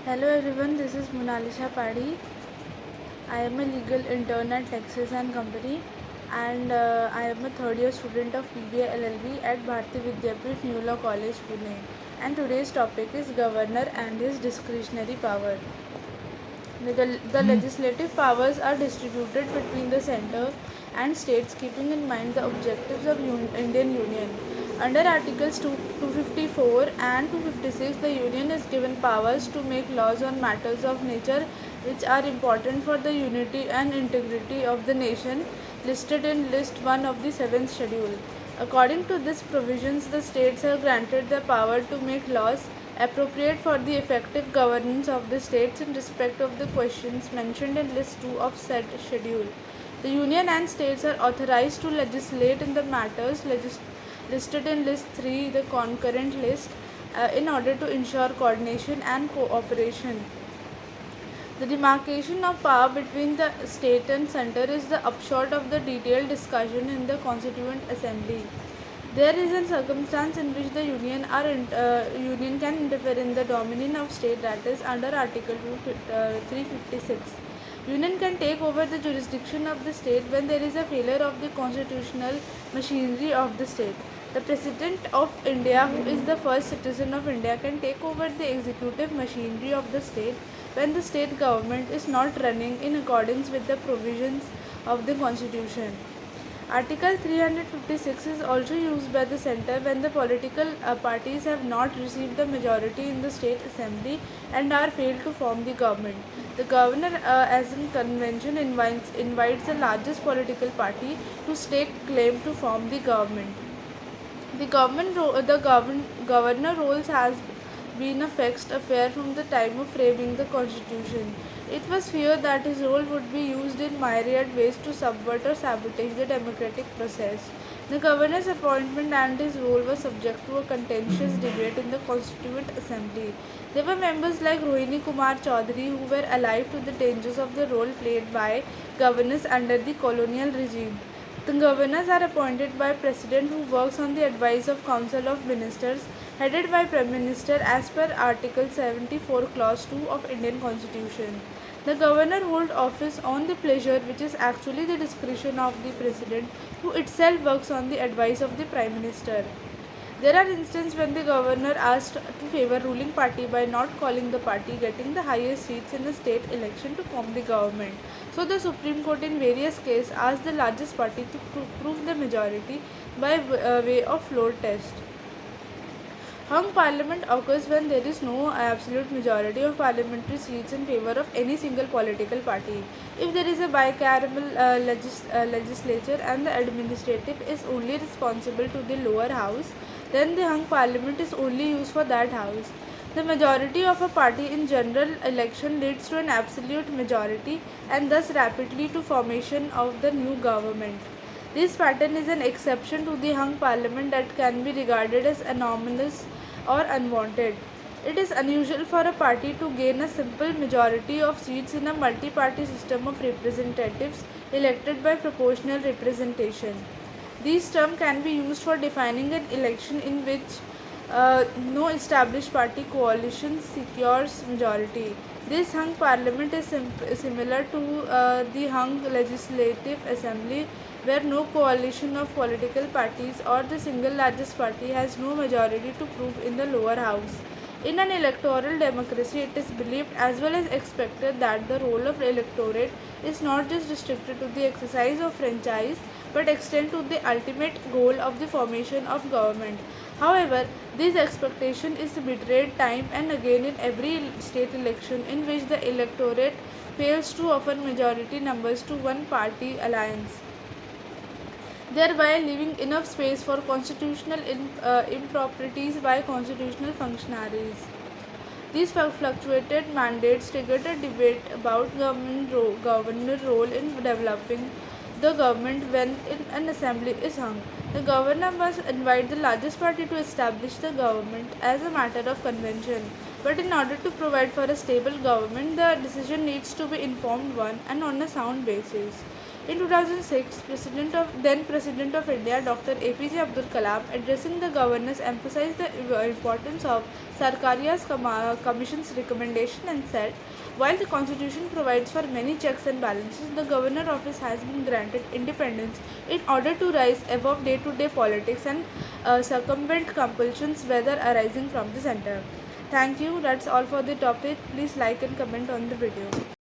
Hello everyone, this is Monalisha Padi. I am a legal intern at Lexis and Company, and I am a third year student of BBA LLB at Bharati Vidyapit New Law College, Pune. And today's topic is Governor and his discretionary power. The legislative powers are distributed between the centre and states, keeping in mind the objectives of Indian Union. Under Articles 254 and 256, the Union is given powers to make laws on matters of nature which are important for the unity and integrity of the nation, listed in List 1 of the 7th Schedule. According to these provisions, the states are granted the power to make laws appropriate for the effective governance of the states in respect of the questions mentioned in List 2 of said schedule. The Union and states are authorized to legislate in the matters listed in List 3, the concurrent list, in order to ensure coordination and cooperation. The demarcation of power between the state and centre is the upshot of the detailed discussion in the Constituent Assembly. There is a circumstance in which the union can interfere in the dominion of state, that is under Article 356. Union can take over the jurisdiction of the state when there is a failure of the constitutional machinery of the state. The President of India, who is the first citizen of India, can take over the executive machinery of the state when the state government is not running in accordance with the provisions of the Constitution. Article 356 is also used by the centre when the political parties have not received the majority in the state assembly and are failed to form the government. The governor, as in convention, invites the largest political party to stake claim to form the government. The governor roles has been a fixed affair from the time of framing the constitution. It was feared that his role would be used in myriad ways to subvert or sabotage the democratic process. The governor's appointment and his role were subject to a contentious debate in the Constituent Assembly. There were members like Rohini Kumar Chaudhary who were alive to the dangers of the role played by governors under the colonial regime. The governors are appointed by President, who works on the advice of Council of Ministers headed by Prime Minister as per Article 74 Clause 2 of Indian Constitution. The governor holds office on the pleasure, which is actually the discretion of the President, who itself works on the advice of the Prime Minister. There are instances when the governor asked to favor ruling party by not calling the party getting the highest seats in a state election to form the government. So the Supreme Court in various cases asked the largest party to prove the majority by way of floor test. Hung parliament occurs when there is no absolute majority of parliamentary seats in favour of any single political party. If there is a bicameral legislature and the administrative is only responsible to the lower house, then the hung parliament is only used for that house. The majority of a party in general election leads to an absolute majority and thus rapidly to formation of the new government. This pattern is an exception to the hung parliament that can be regarded as anomalous or unwanted. It is unusual for a party to gain a simple majority of seats in a multi-party system of representatives elected by proportional representation. These terms can be used for defining an election in which no established party coalition secures majority. This hung parliament is similar to the hung legislative assembly, where no coalition of political parties or the single largest party has no majority to prove in the lower house. In an electoral democracy, it is believed as well as expected that the role of electorate is not just restricted to the exercise of franchise but extend to the ultimate goal of the formation of government. However, this expectation is betrayed time and again in every state election in which the electorate fails to offer majority numbers to one party alliance, thereby leaving enough space for constitutional improprieties by constitutional functionaries. These fluctuated mandates triggered a debate about governor role in developing the government when an assembly is hung. The governor must invite the largest party to establish the government as a matter of convention. But in order to provide for a stable government, the decision needs to be informed one and on a sound basis. In 2006, then President of India, Dr. APJ Abdul Kalam, addressing the governors, emphasized the importance of Sarkaria's Commission's recommendation and said, while the Constitution provides for many checks and balances, the Governor Office has been granted independence in order to rise above day-to-day politics and circumvent compulsions, whether arising from the center. Thank you. That's all for the topic. Please like and comment on the video.